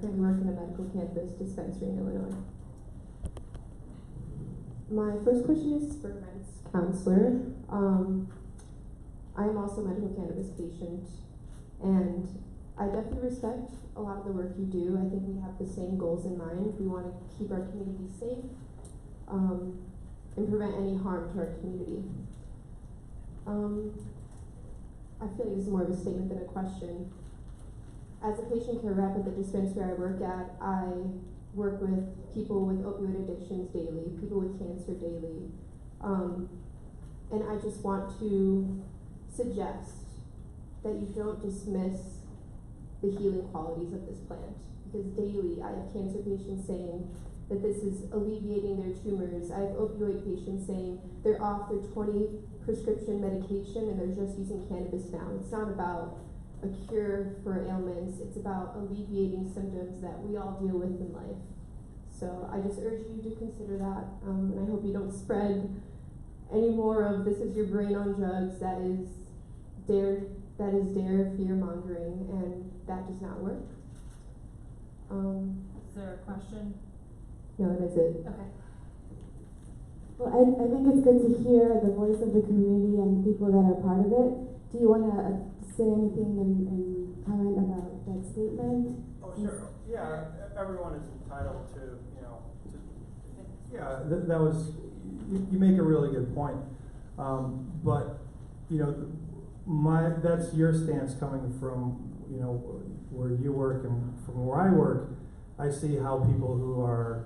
currently work in a medical cannabis dispensary in Illinois. My first question is for Matt's counselor. I am also a medical cannabis patient, and I definitely respect a lot of the work you do. I think we have the same goals in mind. We want to keep our community safe and prevent any harm to our community. I feel like this is more of a statement than a question. As a patient care rep at the dispensary I work at, I work with people with opioid addictions daily, people with cancer daily. And I just want to suggest that you don't dismiss the healing qualities of this plant. Because daily I have cancer patients saying that this is alleviating their tumors. I have opioid patients saying they're off their 20 prescription medication and they're just using cannabis now. It's not about a cure for ailments, it's about alleviating symptoms that we all deal with in life. So I just urge you to consider that, and I hope you don't spread any more of this is your brain on drugs. That is dare fear mongering, and that does not work. Is there a question? No, that is it. Okay. Well, I think it's good to hear the voice of the community and people that are part of it. Do you want to say anything and comment about that statement? Oh, sure. Yeah, everyone is entitled to, Yeah, that was, you make a really good point. But, that's your stance coming from, where you work, and from where I work, I see how people who are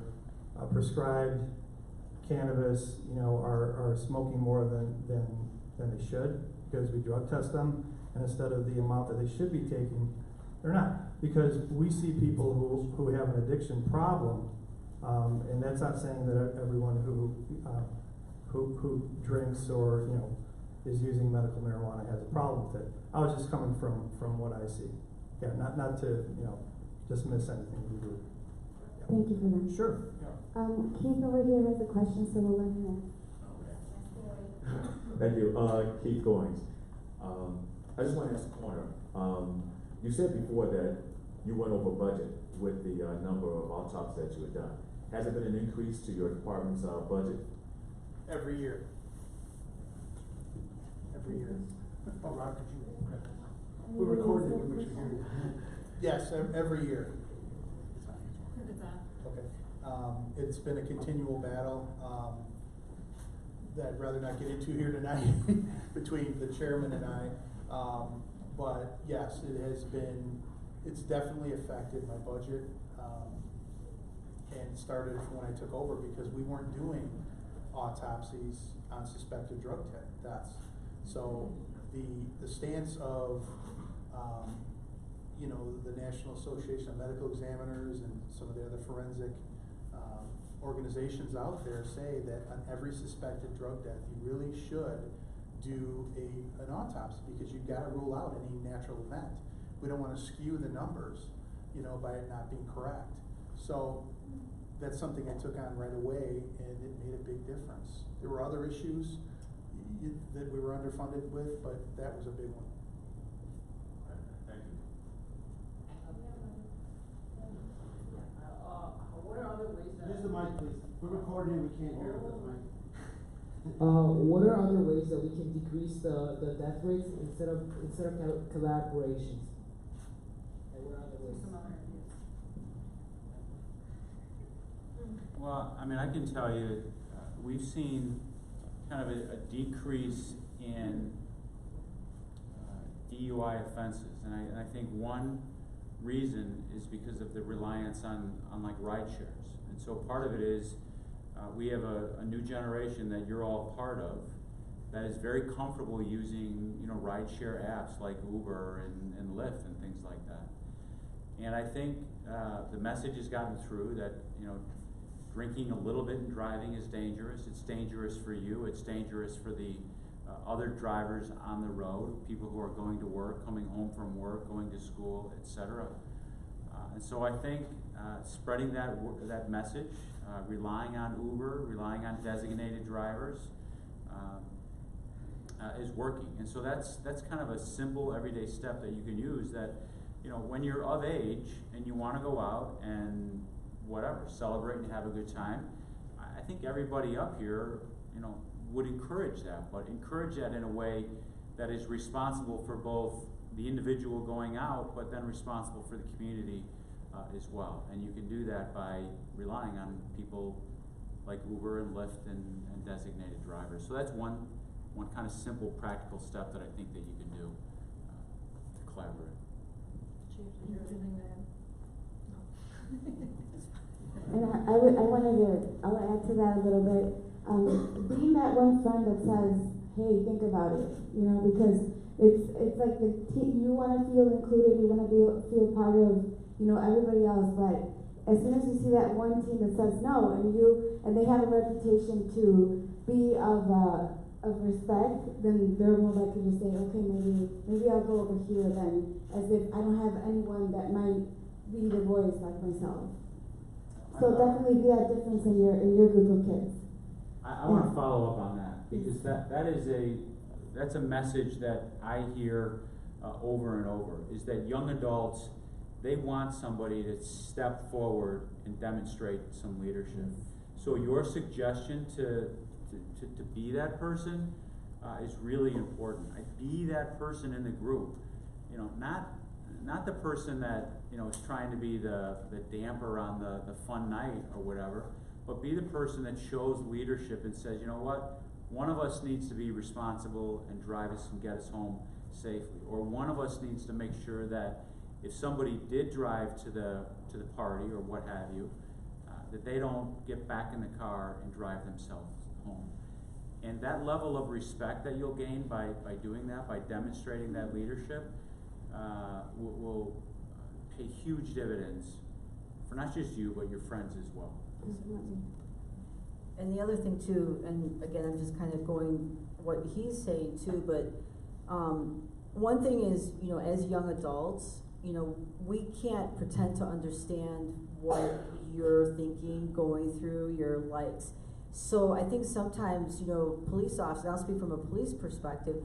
prescribed cannabis, are smoking more than they should, because we drug test them, and instead of the amount that they should be taking, they're not. Because we see people who have an addiction problem, and that's not saying that everyone who drinks or is using medical marijuana has a problem with it. I was just coming from what I see. Yeah, not to dismiss anything we do. Thank you for that. Sure. Keith over here has a question, so we'll let him in. Thank you. Keith Goings. I just want to ask a corner. You said before that you went over budget with the number of autopsies that you had done. Has there been an increase to your department's budget? every year. Every year. Oh, Rob, could you? We recorded it, we should hear it. Yes, every year. Who's that? Okay. It's been a continual battle that I'd rather not get into here tonight between the chairman and I. But yes, it's definitely affected my budget, and started when I took over because we weren't doing autopsies on suspected drug deaths. So the stance of the National Association of Medical Examiners and some of the other forensic organizations out there say that on every suspected drug death, you really should do an autopsy because you've got to rule out any natural event. We don't want to skew the numbers, by it not being correct. So that's something I took on right away, and it made a big difference. There were other issues that we were underfunded with, but that was a big one. Thank you. What are other ways that... Use the mic, please. We're recording, we can't hear with the mic. what are other ways that we can decrease the death rates instead of collaborations? And what are other ways? Some other ideas. Well, I mean, I can tell you, we've seen kind of a decrease in DUI offenses, and I think one reason is because of the reliance on like ride shares. And so part of it is we have a new generation that you're all part of that is very comfortable using ride share apps like Uber and Lyft and things like that. And I think the message has gotten through that drinking a little bit and driving is dangerous. It's dangerous for you. It's dangerous for the other drivers on the road, people who are going to work, coming home from work, going to school, etc. And so I think spreading that message, relying on Uber, relying on designated drivers, is working. And so that's kind of a simple everyday step that you can use that you know, when you're of age and you wanna go out and whatever, celebrate and have a good time, I think everybody up here, you know, would encourage that, but encourage that in a way that is responsible for both the individual going out, but then responsible for the community as well. And you can do that by relying on people like Uber and Lyft and designated drivers. So that's one kind of simple, practical step that I think that you can do to collaborate. Chief, did you have anything to add? No. And I'll add to that a little bit. Being that one friend that says, hey, think about it, you know, because it's like you want to feel included, you want to feel part of, you know, everybody else, but as soon as you see that one team that says no, and they have a reputation to be of respect, then they're more likely to say, okay, maybe I'll go over here then, as if I don't have anyone that might be the voice like myself. So definitely be that difference in your group of kids. I want to follow up on that, because that's a message that I hear over and over, is that young adults, they want somebody to step forward and demonstrate some leadership. So your suggestion to be that person is really important. Be that person in the group. You know, not the person that, you know, is trying to be the damper on the fun night or whatever, but be the person that shows leadership and says, you know what, one of us needs to be responsible and drive us and get us home safely, or one of us needs to make sure that if somebody did drive to the party or what have you, that they don't get back in the car and drive themselves home. And that level of respect that you'll gain by doing that, by demonstrating that leadership, will pay huge dividends for not just you, but your friends as well. And the other thing too, and again, I'm just kind of going what he's saying too, but one thing is, you know, as young adults, you know, we can't pretend to understand what you're thinking, going through your likes. So I think sometimes, you know, police officers, and I'll speak from a police perspective,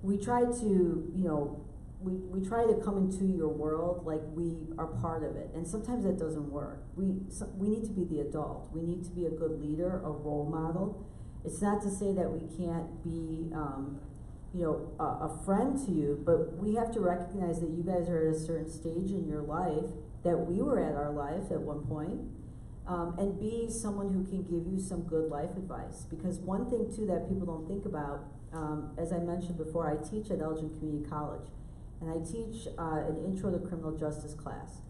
we try to, you know, we try to come into your world like we are part of it, and sometimes that doesn't work. We need to be the adult. We need to be a good leader, a role model. It's not to say that we can't be, you know, a friend to you, but we have to recognize that you guys are at a certain stage in your life, that we were at our life at one point, and be someone who can give you some good life advice. Because one thing too that people don't think about, as I mentioned before, I teach at Elgin Community College. And I teach an intro to criminal justice class.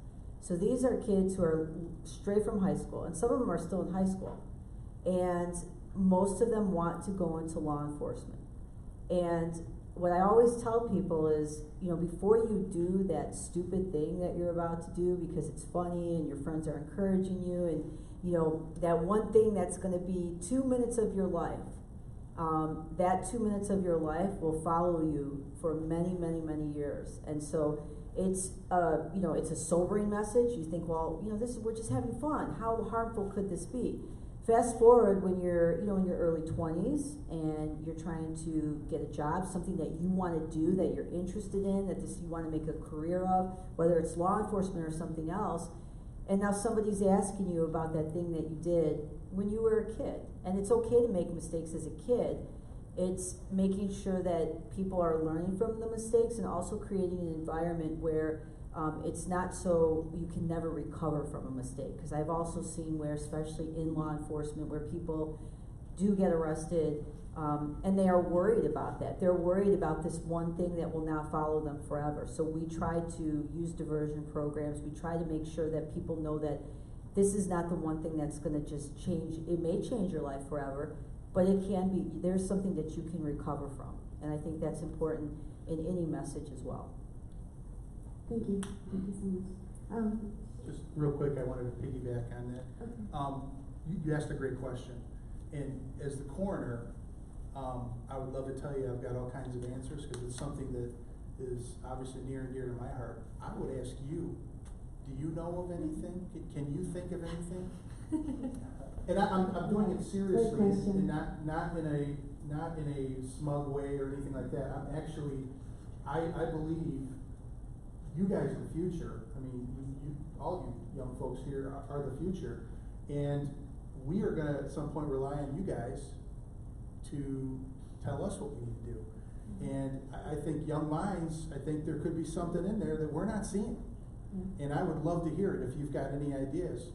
So these are kids who are straight from high school, and some of them are still in high school. And most of them want to go into law enforcement. And what I always tell people is, you know, before you do that stupid thing that you're about to do because it's funny and your friends are encouraging you, and, you know, that one thing that's gonna be 2 minutes of your life, that 2 minutes of your life will follow you for many, many, many years. And so it's, you know, it's a sobering message. You think, well, you know, we're just having fun. How harmful could this be? Fast forward when you're, you know, in your early 20s and you're trying to get a job, something that you want to do, that you're interested in, that you want to make a career of, whether it's law enforcement or something else, and now somebody's asking you about that thing that you did when you were a kid. And it's okay to make mistakes as a kid. It's making sure that people are learning from the mistakes and also creating an environment where it's not so you can never recover from a mistake. Because I've also seen where, especially in law enforcement, where people do get arrested and they are worried about that. They're worried about this one thing that will now follow them forever. So we try to use diversion programs. We try to make sure that people know that this is not the one thing that's going to just change. It may change your life forever, but it can be, there's something that you can recover from. And I think that's important in any message as well. Thank you. Thank you so much. Just real quick, I wanted to piggyback on that. Okay. You asked a great question. And as the coroner, I would love to tell you I've got all kinds of answers, because it's something that is obviously near and dear to my heart. I would ask you, do you know of anything? Can you think of anything? And I'm doing it seriously, and not in a smug way or anything like that. I'm actually, I believe you guys are the future. I mean, all you young folks here are the future. And we are gonna at some point rely on you guys to tell us what we need to do. And I think young minds, I think there could be something in there that we're not seeing. And I would love to hear it if you've got any ideas.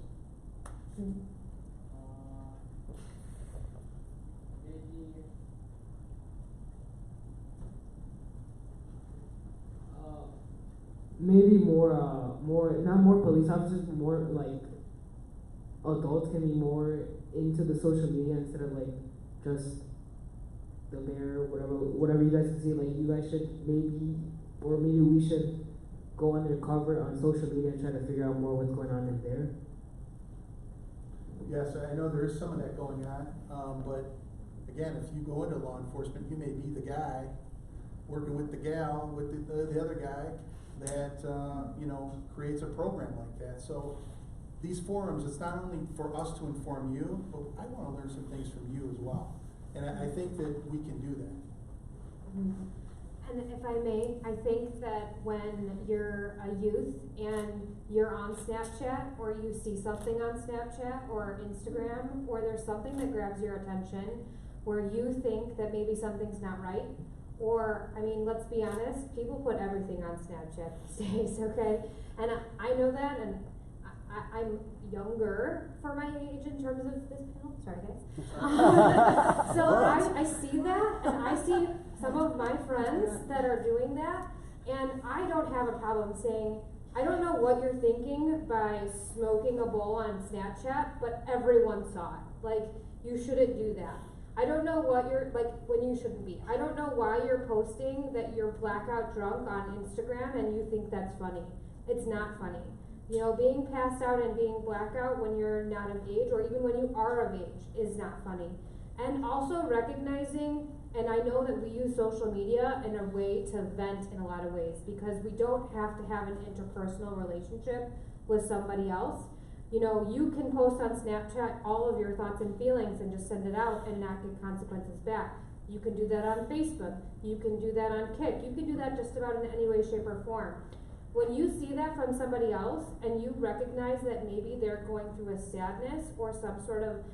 Maybe not more police officers, more like adults can be more into the social media instead of like just the mayor, whatever you guys can see. Like, you guys should maybe we should go undercover on social media and try to figure out more what's going on in there. Yes, I know there is some of that going on, but again, if you go into law enforcement, you may be the guy working with the gal, with the other guy that, creates a program like that. So these forums, it's not only for us to inform you, but I want to learn some things from you as well. And I think that we can do that. And if I may, I think that when you're a youth and you're on Snapchat, or you see something on Snapchat or Instagram, or there's something that grabs your attention where you think that maybe something's not right, or, I mean, let's be honest, people put everything on Snapchat these days, okay? And I know that, and I'm younger for my age in terms of this panel, sorry guys. So I see that, and I see some of my friends that are doing that, and I don't have a problem saying, I don't know what you're thinking by smoking a bowl on Snapchat, but everyone saw it. Like, you shouldn't do that. I don't know what you're, like, when you shouldn't be. I don't know why you're posting that you're blackout drunk on Instagram and you think that's funny. It's not funny. You know, being passed out and being blackout when you're not of age, or even when you are of age, is not funny. And also recognizing, and I know that we use social media in a way to vent in a lot of ways, because we don't have to have an interpersonal relationship with somebody else. You know, you can post on Snapchat all of your thoughts and feelings and just send it out and not get consequences back. You can do that on Facebook. You can do that on Kick. You can do that just about in any way, shape, or form. When you see that from somebody else and you recognize that maybe they're going through a sadness or some sort of,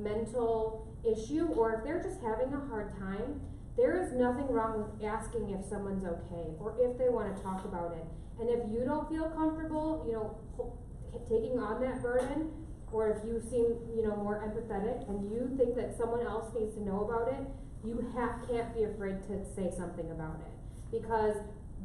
mental issue, or if they're just having a hard time, there is nothing wrong with asking if someone's okay or if they want to talk about it. And if you don't feel comfortable, taking on that burden, or if you seem, more empathetic and you think that someone else needs to know about it, you can't be afraid to say something about it. Because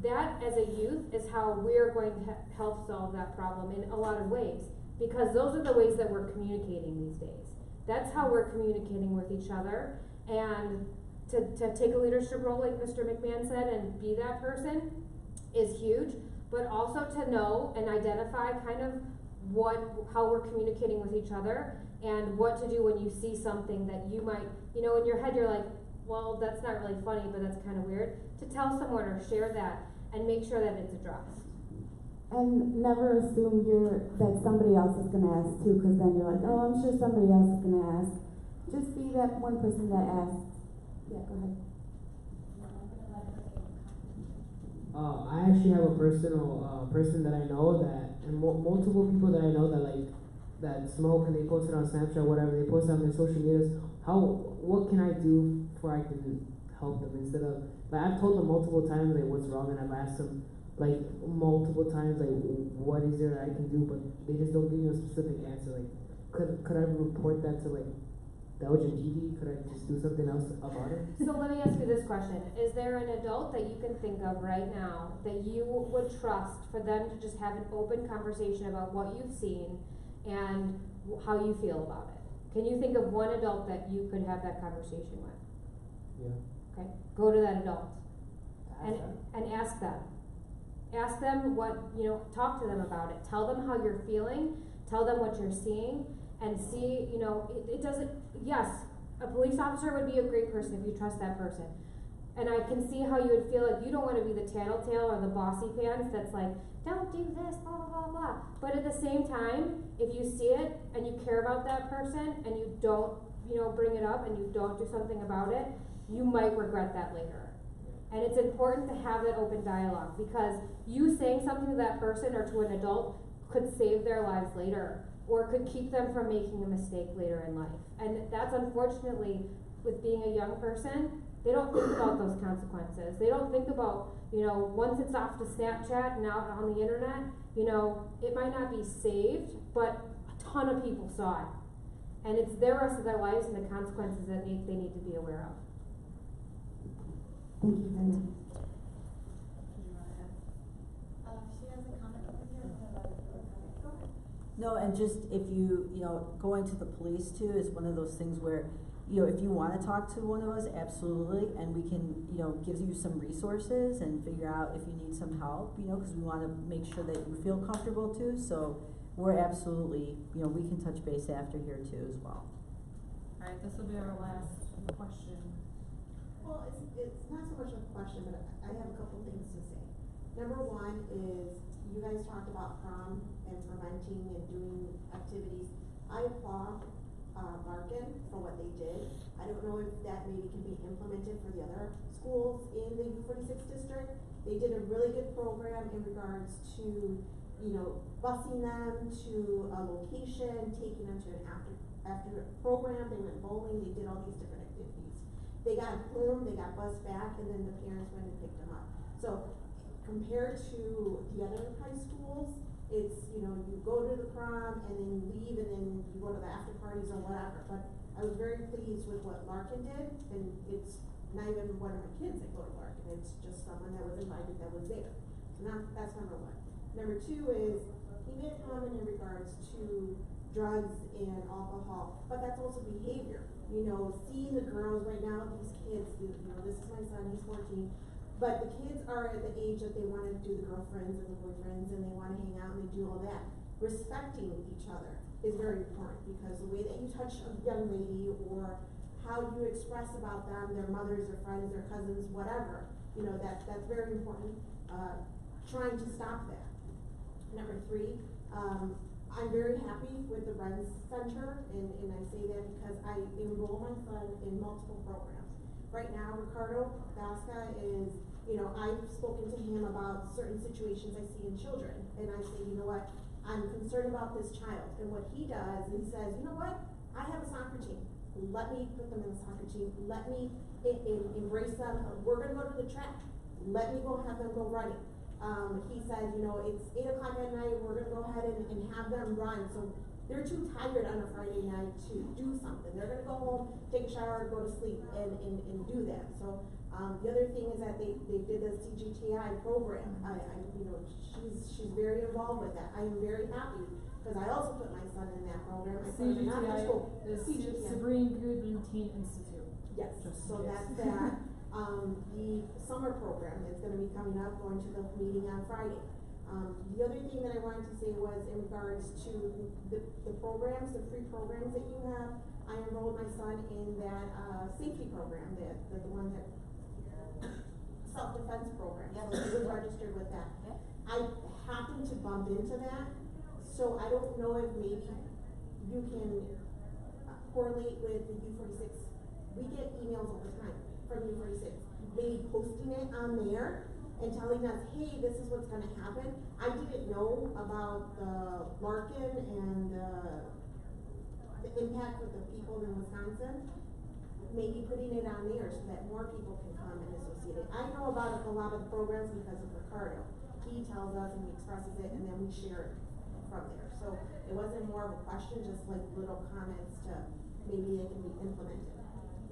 that, as a youth, is how we're going to help solve that problem in a lot of ways. Because those are the ways that we're communicating these days. That's how we're communicating with each other. And to take a leadership role, like Mr. McMahon said, and be that person is huge. But also to know and identify kind of how we're communicating with each other, and what to do when you see something that you might, in your head you're like, well, that's not really funny, but that's kind of weird. To tell someone or share that and make sure that it's addressed. And never assume that somebody else is gonna ask too, because then you're like, oh, I'm sure somebody else is gonna ask. Just be that one person that asks. Yeah, go ahead. I actually have a person that I know that, and multiple people that I know that smoke, and they post it on Snapchat, whatever, they post it on their social medias. What can I do for I can help them, instead of, I've told them multiple times, what's wrong, and I've asked them, multiple times, what is there that I can do, but they just don't give me a specific answer. Could I report that to, Belgian TV? Could I just do something else about it? So let me ask you this question. Is there an adult that you can think of right now that you would trust for them to just have an open conversation about what you've seen and how you feel about it? Can you think of one adult that you could have that conversation with? Yeah. Okay, go to that adult and ask them. Ask them talk to them about it. Tell them how you're feeling. Tell them what you're seeing, and see, it doesn't, yes, a police officer would be a great person if you trust that person. And I can see how you would feel like you don't want to be the tattletale or the bossy pants that's like, don't do this, blah, blah, blah, blah. But at the same time, if you see it and you care about that person and you don't, bring it up and you don't do something about it, you might regret that later. And it's important to have that open dialogue, because you saying something to that person or to an adult could save their lives later, or could keep them from making a mistake later in life. And that's unfortunately, with being a young person, they don't think about those consequences. They don't think about, once it's off to Snapchat and out on the internet, it might not be saved, but a ton of people saw it. And it's their rest of their lives and the consequences that they need to be aware of. Thank you, Brenda. She has a comment over here. Go ahead. No, and just if you, going to the police too is one of those things where, if you wanna talk to one of us, absolutely, and we can, give you some resources and figure out if you need some help, cause we wanna make sure that you feel comfortable too, so we're absolutely, we can touch base after here too as well. Alright, this will be our last question. Well, it's not so much a question, but I have a couple things to say. Number one is, you guys talked about prom and preventing and doing activities. I applaud Larkin for what they did. I don't know if that maybe can be implemented for the other schools in the U46 district. They did a really good program in regards to, busing them to a location, taking them to an after program. They went bowling, they did all these different activities. They got home, they got bussed back, and then the parents went and picked them up. So compared to the other high schools, it's, you go to the prom and then you leave and then you go to the after parties or whatever. But I was very pleased with what Larkin did, and it's not even one of my kids that go to Larkin, it's just someone that was invited that was there. So that's number one. Number two is, he made a comment in regards to drugs and alcohol, but that's also behavior. Seeing the girls right now, these kids, this is my son, he's 14, but the kids are at the age that they want to do the girlfriends and the boyfriends, and they want to hang out and they do all that. Respecting each other is very important, because the way that you touch a young lady, or how you express about them, their mothers, their friends, their cousins, whatever, that's very important. Trying to stop that. Number three, I'm very happy with the Renz Center, and I say that because I enroll my son in multiple programs. Right now, Ricardo Vasca is, I've spoken to him about certain situations I see in children, and I say, what, I'm concerned about this child. And what he does, he says, what, I have a soccer team. Let me put them in the soccer team. Let me embrace them. We're gonna go to the track. Let me go have them go running. He says, it's 8 o'clock at night, we're gonna go ahead and have them run. So they're too tired on a Friday night to do something. They're gonna go home, take a shower, go to sleep, and do that. So, the other thing is that they did the CGTI program. She's very involved with that. I am very happy, because I also put my son in that program. I put him in after school. CGTI is Sabrine Goodwin Teen Institute. Yes, so that's that. The summer program is gonna be coming up, going to the meeting on Friday. The other thing that I wanted to say was in regards to the programs, the free programs that you have. I enrolled my son in that, safety program, the one that, self-defense program. Yeah. So he was registered with that. Yeah. I happened to bump into that, so I don't know if maybe you can correlate with the U46. We get emails all the time from U46, maybe posting it on there and telling us, hey, this is what's gonna happen. I didn't know about the Larkin and the impact with the people in Wisconsin. Maybe putting it on there so that more people can come and associate it. I know about a lot of the programs because of Ricardo. He tells us and he expresses it, and then we share it from there. So it wasn't more of a question, just like little comments to maybe it can be implemented.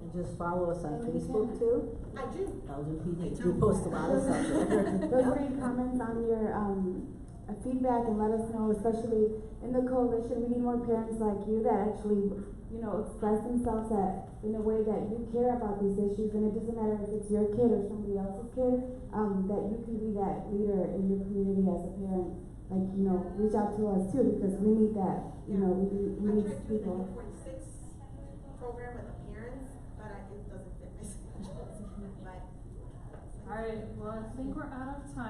And just follow us on Facebook too. I do. LGPD, we post a lot of stuff there. Those great comments on your feedback, and let us know, especially in the coalition, we need more parents like you that actually, express themselves in a way that you care about these issues, and it doesn't matter if it's your kid or somebody else's kid, that you can be that leader in your community as a parent. Like, reach out to us too, because we need that. We need people. I tried to do the 46 program with the parents, but it doesn't fit my schedule. But Alright, well, I think we're out of time.